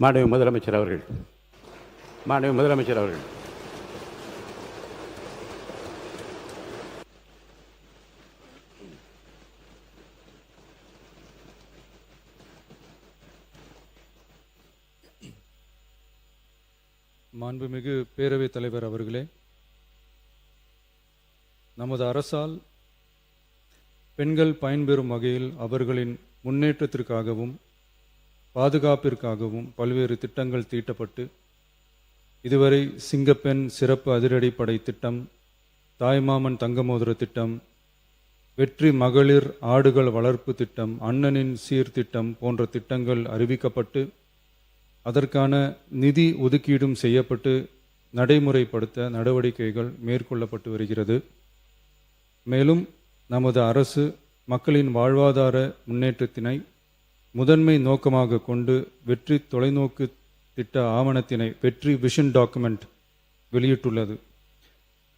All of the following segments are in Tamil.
மாண்புமிகு முதலமைச்சர் அவர்கள், மாண்புமிகு முதலமைச்சர் அவர்கள். மாண்புமிகு பேரவைத் தலைவர் அவர்களே, நமது அரசால் பெண்கள் பயன்பெறும் வகையில் அவர்களின் முன்னேற்றத்திற்காகவும் பாதுகாப்பிற்காகவும் பல்வேறு திட்டங்கள் தீட்டப்பட்டு இதுவரை சிங்கப்பெண் சிறப்பு அதிரடிப்படை திட்டம், தாய்மாமன் தங்கமோதிர திட்டம், வெற்றி மகளிர் ஆடுகள் வளர்ப்பு திட்டம், அண்ணனின் சீர்திட்டம் போன்ற திட்டங்கள் அறிவிக்கப்பட்டு அதற்கான நிதி ஒதுக்கீடும் செய்யப்பட்டு நடைமுறைப்படுத்த நடவடிக்கைகள் மேற்கொள்ளப்பட்டு வருகிறது. மேலும் நமது அரசு மக்களின் வாழ்வாதார முன்னேற்றத்தினை முதன்மை நோக்கமாக கொண்டு வெற்றி தொலைநோக்கு திட்ட ஆவணத்தினை, வெற்றி விஷன் டாக்குமெண்ட் வெளியிட்டுள்ளது.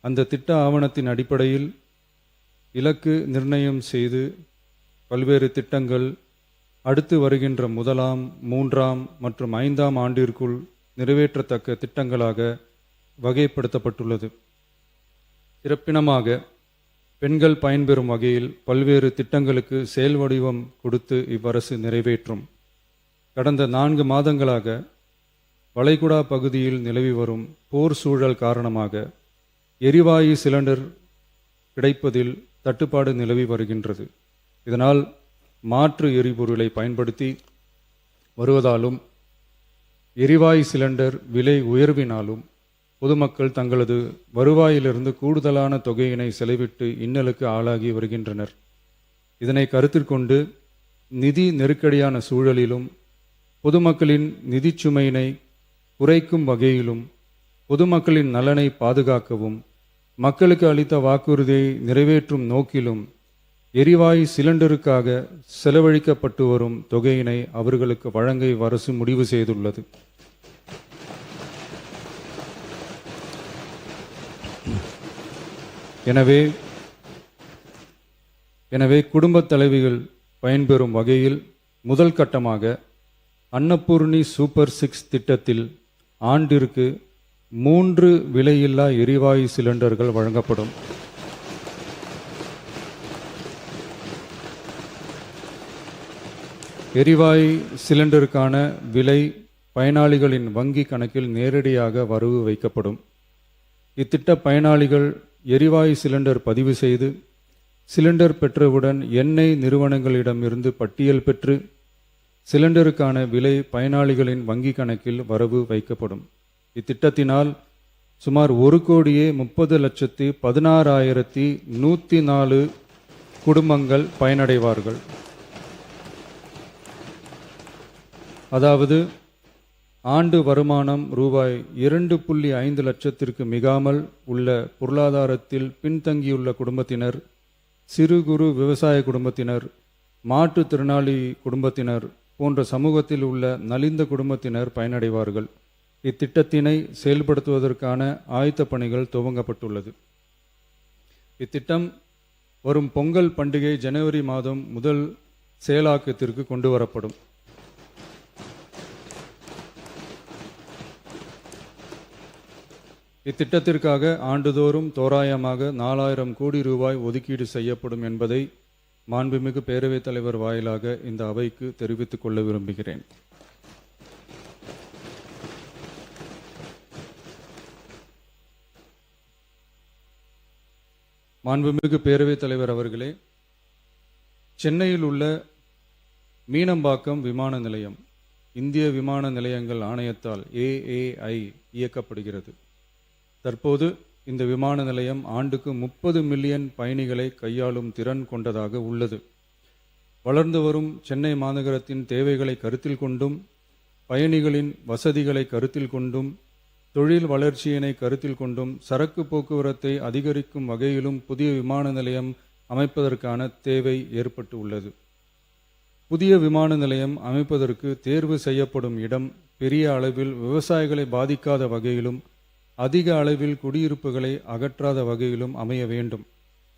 அந்த திட்ட ஆவணத்தின் அடிப்படையில் இலக்கு நிர்ணயம் செய்து பல்வேறு திட்டங்கள் அடுத்து வருகின்ற 1ஆம், 3ஆம் மற்றும் 5ஆம் ஆண்டிற்குள் நிறைவேற்றத்தக்க திட்டங்களாக வகைப்படுத்தப்பட்டுள்ளது. சிறப்பினமாக பெண்கள் பயன்பெறும் வகையில் பல்வேறு திட்டங்களுக்கு செயல் வடிவம் கொடுத்து இவ்வரசு நிறைவேற்றும். கடந்த 4 மாதங்களாக வளைகுடா பகுதியில் நிலவி வரும் போர் சூழல் காரணமாக எரிவாயு சிலிண்டர் கிடைப்பதில் தட்டுப்பாடு நிலவி வருகின்றது. இதனால் மாற்று எரிபொருளை பயன்படுத்தி வருவதாலும் எரிவாயு சிலிண்டர் விலை உயர்வினாலும் பொதுமக்கள் தங்களது வருவாயிலிருந்து கூடுதலான தொகையினை செலவிட்டு இன்னலுக்கு ஆளாகி வருகின்றனர். இதனை கருத்தில் கொண்டு நிதி நெருக்கடியான சூழலிலும் பொதுமக்களின் நிதி சுமையினை குறைக்கும் வகையிலும் பொதுமக்களின் நலனை பாதுகாக்கவும் மக்களுக்கு அளித்த வாக்குறுதியை நிறைவேற்றும் நோக்கிலும் எரிவாயு சிலிண்டருக்காக செலவழிக்கப்பட்டு வரும் தொகையினை அவர்களுக்கு வழங்க அரசு முடிவு செய்துள்ளது. எனவே குடும்பத் தலைவிகள் பயன்பெறும் வகையில் முதல் கட்டமாக அன்னபூர்ணி சூப்பர் 6 திட்டத்தில் ஆண்டிற்கு 3 விலையில்லா எரிவாயு சிலிண்டர்கள் வழங்கப்படும். எரிவாயு சிலிண்டருக்கான விலை பயனாளிகளின் வங்கி கணக்கில் நேரடியாக வரவு வைக்கப்படும். இத்திட்ட பயனாளிகள் எரிவாயு சிலிண்டர் பதிவு செய்து சிலிண்டர் பெற்றவுடன் எண்ணெய் நிறுவனங்களிடமிருந்து பட்டியல் பெற்று சிலிண்டருக்கான விலை பயனாளிகளின் வங்கி கணக்கில் வரவு வைக்கப்படும். இத்திட்டத்தினால் சுமார் 1,30,16,104 குடும்பங்கள் பயனடைவார்கள். அதாவது ஆண்டு வருமானம் ரூபாய் 2.5 லட்சத்திற்கு மிகாமல் உள்ள பொருளாதாரத்தில் பின்தங்கியுள்ள குடும்பத்தினர், சிறு குறு விவசாய குடும்பத்தினர், மாற்றுத்திறனாளி குடும்பத்தினர் போன்ற சமூகத்தில் உள்ள நலிந்த குடும்பத்தினர் பயனடைவார்கள். இத்திட்டத்தினை செயல்படுத்துவதற்கான ஆயத்த பணிகள் துவங்கப்பட்டுள்ளது. இத்திட்டம் வரும் பொங்கல் பண்டிகை ஜனவரி மாதம் முதல் செயலாக்கத்திற்கு கொண்டு வரப்படும். இத்திட்டத்திற்காக ஆண்டுதோறும் தோராயமாக 4000 கோடி ரூபாய் ஒதுக்கீடு செய்யப்படும் என்பதை மாண்புமிகு பேரவைத் தலைவர் வாயிலாக இந்த அவைக்கு தெரிவித்துக் கொள்ள விரும்புகிறேன். மாண்புமிகு பேரவைத் தலைவர் அவர்களே, சென்னையில் உள்ள மீனம்பாக்கம் விமான நிலையம் இந்திய விமான நிலையங்கள் ஆணையத்தால் AAI இயக்கப்படுகிறது. தற்போது இந்த விமான நிலையம் ஆண்டுக்கு 30 மில்லியன் பயணிகளை கையாளும் திறன் கொண்டதாக உள்ளது. வளர்ந்து வரும் சென்னை மாநகரத்தின் தேவைகளை கருத்தில் கொண்டும் பயணிகளின் வசதிகளை கருத்தில் கொண்டும் தொழில் வளர்ச்சியினை கருத்தில் கொண்டும் சரக்கு போக்குவரத்தை அதிகரிக்கும் வகையிலும் புதிய விமான நிலையம் அமைப்பதற்கான தேவை ஏற்பட்டு உள்ளது. புதிய விமான நிலையம் அமைப்பதற்கு தேர்வு செய்யப்படும் இடம் பெரிய அளவில் விவசாயிகளை பாதிக்காத வகையிலும் அதிக அளவில் குடியிருப்புகளை அகற்றாத வகையிலும் அமைய வேண்டும்.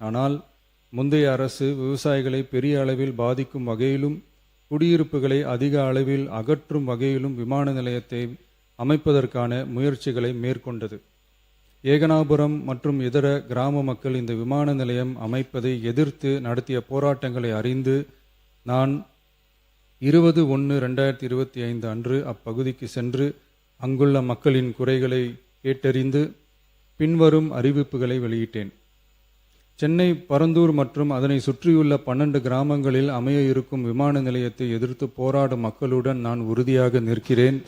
ஆனால் முந்தைய அரசு விவசாயிகளை பெரிய அளவில் பாதிக்கும் வகையிலும் குடியிருப்புகளை அதிக அளவில் அகற்றும் வகையிலும் விமான நிலையத்தை அமைப்பதற்கான முயற்சிகளை மேற்கொண்டது. ஏகனாபுரம் மற்றும் இதர கிராம மக்கள் இந்த விமான நிலையம் அமைப்பதை எதிர்த்து நடத்திய போராட்டங்களை அறிந்து நான் 20/1/2025 அன்று அப்பகுதிக்கு சென்று அங்குள்ள மக்களின் குறைகளை கேட்டறிந்து பின்வரும் அறிவிப்புகளை வெளியிட்டேன். சென்னை பரந்தூர் மற்றும் அதனை சுற்றியுள்ள 12 கிராமங்களில் அமைய இருக்கும் விமான நிலையத்தை எதிர்த்து போராடும் மக்களுடன் நான் உறுதியாக நிற்கிறேன்.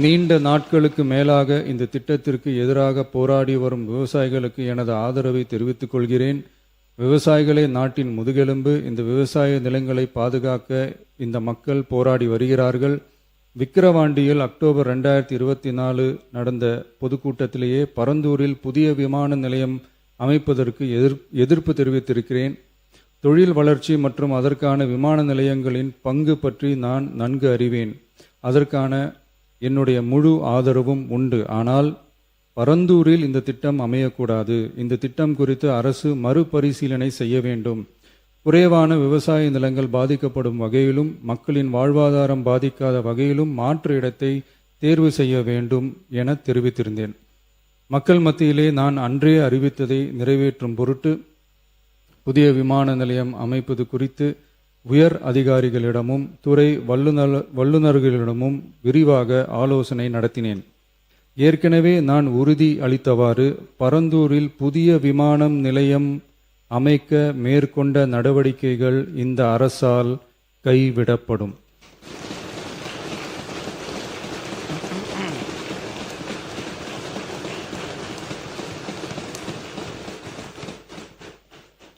நீண்ட நாட்களுக்கு மேலாக இந்த திட்டத்திற்கு எதிராக போராடி வரும் விவசாயிகளுக்கு எனது ஆதரவை தெரிவித்துக் கொள்கிறேன். விவசாயிகளே நாட்டின் முதுகெலும்பு. இந்த விவசாய நிலங்களை பாதுகாக்க இந்த மக்கள் போராடி வருகிறார்கள். விக்கிரவாண்டியில் அக்டோபர் 2024 நடந்த பொதுக்கூட்டத்திலேயே பரந்தூரில் புதிய விமான நிலையம் அமைப்பதற்கு எதிர்ப்பு தெரிவித்திருக்கிறேன். தொழில் வளர்ச்சி மற்றும் அதற்கான விமான நிலையங்களின் பங்கு பற்றி நான் நன்கு அறிவேன். அதற்கான என்னுடைய முழு ஆதரவும் உண்டு. ஆனால் பரந்தூரில் இந்த திட்டம் அமையக்கூடாது. இந்த திட்டம் குறித்து அரசு மறுபரிசீலனை செய்ய வேண்டும். குறைவான விவசாய நிலங்கள் பாதிக்கப்படும் வகையிலும் மக்களின் வாழ்வாதாரம் பாதிக்காத வகையிலும் மாற்று இடத்தை தேர்வு செய்ய வேண்டும் என தெரிவித்திருந்தேன். மக்கள் மத்தியிலே நான் அன்றே அறிவித்ததை நிறைவேற்றும் பொருட்டு புதிய விமான நிலையம் அமைப்பது குறித்து உயர் அதிகாரிகளிடமும் துறை வல்லுநர்களிடமும் விரிவாக ஆலோசனை நடத்தினேன். ஏற்கனவே நான் உறுதி அளித்தவாறு பரந்தூரில் புதிய விமான நிலையம் அமைக்க மேற்கொண்ட நடவடிக்கைகள் இந்த அரசால் கைவிடப்படும்.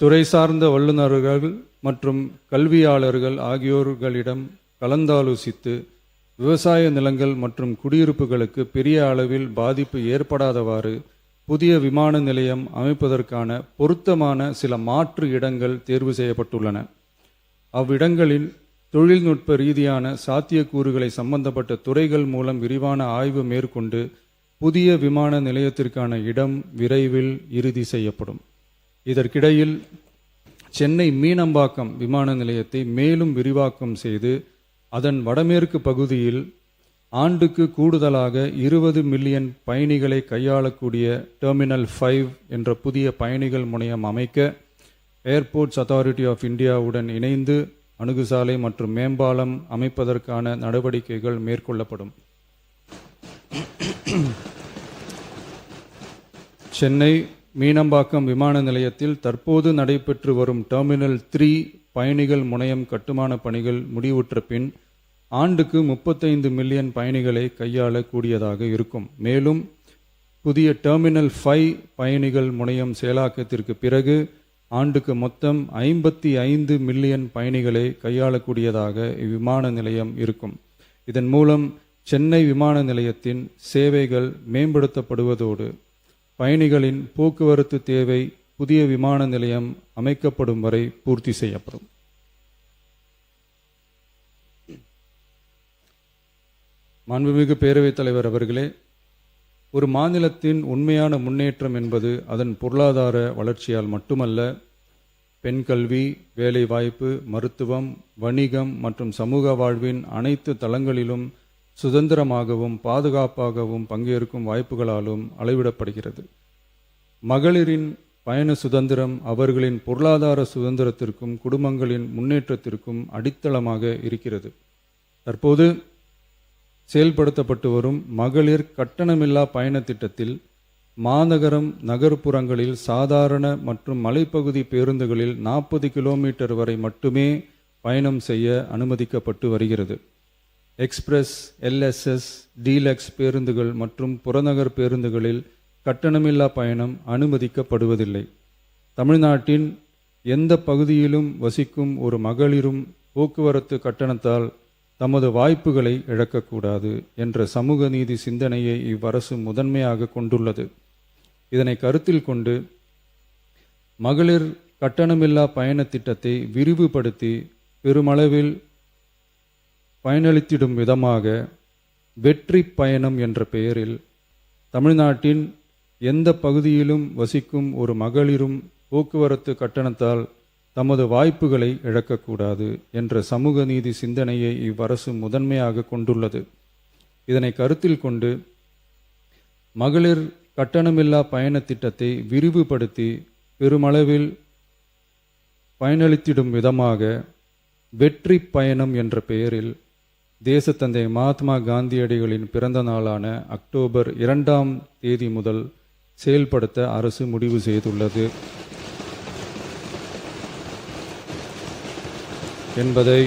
துறை சார்ந்த வல்லுநர்கள் மற்றும் கல்வியாளர்கள் ஆகியோர்களிடம் கலந்தாலோசித்து விவசாய நிலங்கள் மற்றும் குடியிருப்புகளுக்கு பெரிய அளவில் பாதிப்பு ஏற்படாதவாறு புதிய விமான நிலையம் அமைப்பதற்கான பொருத்தமான சில மாற்று இடங்கள் தேர்வு செய்யப்பட்டுள்ளன. அவ்விடங்களில் தொழில்நுட்ப ரீதியான சாத்தியக்கூறுகளை சம்பந்தப்பட்ட துறைகள் மூலம் விரிவான ஆய்வு மேற்கொண்டு புதிய விமான நிலையத்திற்கான இடம் விரைவில் இறுதி செய்யப்படும். இதற்கிடையில் சென்னை மீனம்பாக்கம் விமான நிலையத்தை மேலும் விரிவாக்கம் செய்து அதன் வடமேற்கு பகுதியில் ஆண்டுக்கு கூடுதலாக 20 மில்லியன் பயணிகளை கையாளக்கூடிய டெர்மினல் 5 என்ற புதிய பயணிகள் முனையம் அமைக்க ஏர்போர்ட்ஸ் அத்தாரிட்டி ஆஃப் இந்தியாவுடன் இணைந்து அணுகுசாலை மற்றும் மேம்பாலம் அமைப்பதற்கான நடவடிக்கைகள் மேற்கொள்ளப்படும். சென்னை மீனம்பாக்கம் விமான நிலையத்தில் தற்போது நடைபெற்று வரும் டெர்மினல் 3 பயணிகள் முனையம் கட்டுமான பணிகள் முடிவுற்ற பின் ஆண்டுக்கு 35 மில்லியன் பயணிகளை கையாளக்கூடியதாக இருக்கும். மேலும் புதிய டெர்மினல் 5 பயணிகள் முனையம் செயலாக்கத்திற்கு பிறகு ஆண்டுக்கு மொத்தம் 55 மில்லியன் பயணிகளை கையாளக்கூடியதாக இவ்விமான நிலையம் இருக்கும். இதன் மூலம் சென்னை விமான நிலையத்தின் சேவைகள் மேம்படுத்தப்படுவதோடு பயணிகளின் போக்குவரத்து தேவை புதிய விமான நிலையம் அமைக்கப்படும் வரை பூர்த்தி செய்யப்படும். மாண்புமிகு பேரவைத் தலைவர் அவர்களே, ஒரு மாநிலத்தின் உண்மையான முன்னேற்றம் என்பது அதன் பொருளாதார வளர்ச்சியால் மட்டுமல்ல, பெண் கல்வி, வேலைவாய்ப்பு, மருத்துவம், வணிகம் மற்றும் சமூக வாழ்வின் அனைத்து தளங்களிலும் சுதந்திரமாகவும் பாதுகாப்பாகவும் பங்கேற்கும் வாய்ப்புகளாலும் அளவிடப்படுகிறது. மகளிரின் பயண சுதந்திரம் அவர்களின் பொருளாதார சுதந்திரத்திற்கும் குடும்பங்களின் முன்னேற்றத்திற்கும் அடித்தளமாக இருக்கிறது. தற்போது செயல்படுத்தப்பட்டு வரும் மகளிர் கட்டணமில்லா பயண திட்டத்தில் மாநகரம் நகர்ப்புறங்களில் சாதாரண மற்றும் மலைப்பகுதி பேருந்துகளில் 40 கிலோமீட்டர் வரை மட்டுமே பயணம் செய்ய அனுமதிக்கப்பட்டு வருகிறது. எக்ஸ்பிரஸ், எல்எஸ்எஸ், டீலக்ஸ் பேருந்துகள் மற்றும் புறநகர் பேருந்துகளில் கட்டணமில்லா பயணம் அனுமதிக்கப்படுவதில்லை. தமிழ்நாட்டின் எந்த பகுதியிலும் வசிக்கும் ஒரு மகளிரும் போக்குவரத்து கட்டணத்தால் தமது வாய்ப்புகளை இழக்கக்கூடாது என்ற சமூக நீதி சிந்தனையை இவ்வரசு முதன்மையாக கொண்டுள்ளது. இதனை கருத்தில் கொண்டு மகளிர் கட்டணமில்லா பயண திட்டத்தை விரிவுபடுத்தி பெருமளவில் பயனளித்திடும் விதமாக வெற்றி பயணம் என்ற பெயரில் தமிழ்நாட்டின் எந்த பகுதியிலும் வசிக்கும் ஒரு மகளிரும் போக்குவரத்து கட்டணத்தால் தமது வாய்ப்புகளை இழக்கக்கூடாது என்ற சமூக நீதி சிந்தனையை இவ்வரசு முதன்மையாக கொண்டுள்ளது. இதனை கருத்தில் கொண்டு மகளிர் கட்டணமில்லா பயண திட்டத்தை விரிவுபடுத்தி பெருமளவில் பயனளித்திடும் விதமாக வெற்றி பயணம் என்ற பெயரில் தேசத்தந்தை மகாத்மா காந்தியடிகளின் பிறந்த நாளான அக்டோபர் 2ஆம் தேதி முதல் செயல்படுத்த அரசு முடிவு செய்துள்ளது என்பதை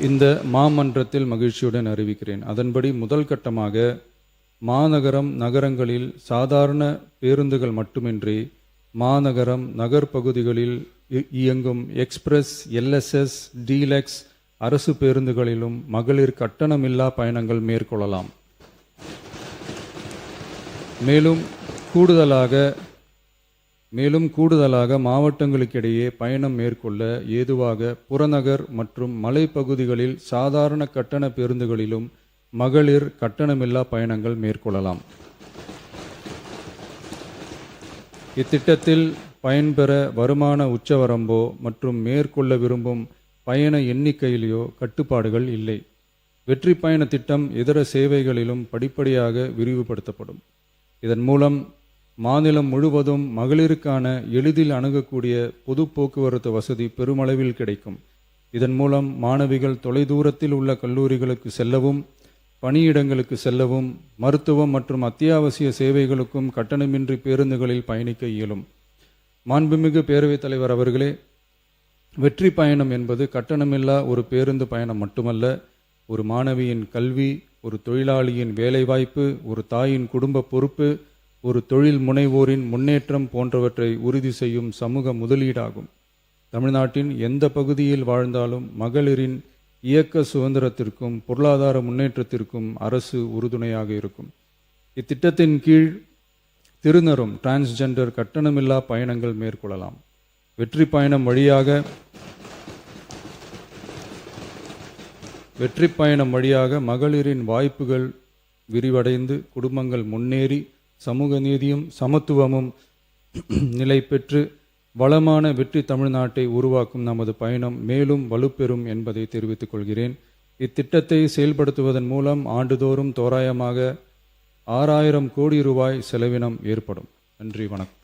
இந்த மாமன்றத்தில் மகிழ்ச்சியுடன் அறிவிக்கிறேன். அதன்படி முதல் கட்டமாக மாநகரம் நகரங்களில் சாதாரண பேருந்துகள் மட்டுமின்றி மாநகரம் நகர்ப்பகுதிகளில் இயங்கும் எக்ஸ்பிரஸ், எல்எஸ்எஸ், டீலக்ஸ் அரசு பேருந்துகளிலும் மகளிர் கட்டணமில்லா பயணங்கள் மேற்கொள்ளலாம். மேலும் கூடுதலாக மாவட்டங்களுக்கிடையே பயணம் மேற்கொள்ள ஏதுவாக புறநகர் மற்றும் மலைப்பகுதிகளில் சாதாரண கட்டண பேருந்துகளிலும் மகளிர் கட்டணமில்லா பயணங்கள் மேற்கொள்ளலாம். இத்திட்டத்தில் பயன்பெற வருமான உச்சவரம்போ மற்றும் மேற்கொள்ள விரும்பும் பயண எண்ணிக்கையிலேயோ கட்டுப்பாடுகள் இல்லை. வெற்றி பயண திட்டம் இதர சேவைகளிலும் படிப்படியாக விரிவுபடுத்தப்படும். இதன் மூலம் மாநிலம் முழுவதும் மகளிருக்கான எளிதில் அணுகக்கூடிய பொது போக்குவரத்து வசதி பெருமளவில் கிடைக்கும். இதன் மூலம் மாணவிகள் தொலைதூரத்தில் உள்ள கல்லூரிகளுக்கு செல்லவும், பணியிடங்களுக்கு செல்லவும், மருத்துவம் மற்றும் அத்தியாவசிய சேவைகளுக்கும் கட்டணமின்றி பேருந்துகளில் பயணிக்க இயலும். மாண்புமிகு பேரவைத் தலைவர் அவர்களே, வெற்றி பயணம் என்பது கட்டணமில்லா ஒரு பேருந்து பயணம் மட்டுமல்ல, ஒரு மாணவியின் கல்வி, ஒரு தொழிலாளியின் வேலைவாய்ப்பு, ஒரு தாயின் குடும்ப பொறுப்பு, ஒரு தொழில் முனைவோரின் முன்னேற்றம் போன்றவற்றை உறுதி செய்யும் சமூக முதலீடாகும். தமிழ்நாட்டின் எந்த பகுதியில் வாழ்ந்தாலும் மகளிரின் இயக்க சுதந்திரத்திற்கும் பொருளாதார முன்னேற்றத்திற்கும் அரசு உறுதுணையாக இருக்கும். இத்திட்டத்தின் கீழ் திருநரும் டிரான்ஸ்ஜெண்டர் கட்டணமில்லா பயணங்கள் மேற்கொள்ளலாம். வெற்றி பயணம் வழியாக மகளிரின் வாய்ப்புகள் விரிவடைந்து குடும்பங்கள் முன்னேறி சமூக நீதியும் சமத்துவமும் நிலை பெற்று வளமான வெற்றி தமிழ்நாட்டை உருவாக்கும் நமது பயணம் மேலும் வலுப்பெறும் என்பதை தெரிவித்துக் கொள்கிறேன். இத்திட்டத்தை செயல்படுத்துவதன் மூலம் ஆண்டுதோறும் தோராயமாக 6000 கோடி ரூபாய் செலவினம் ஏற்படும். நன்றி, வணக்கம்.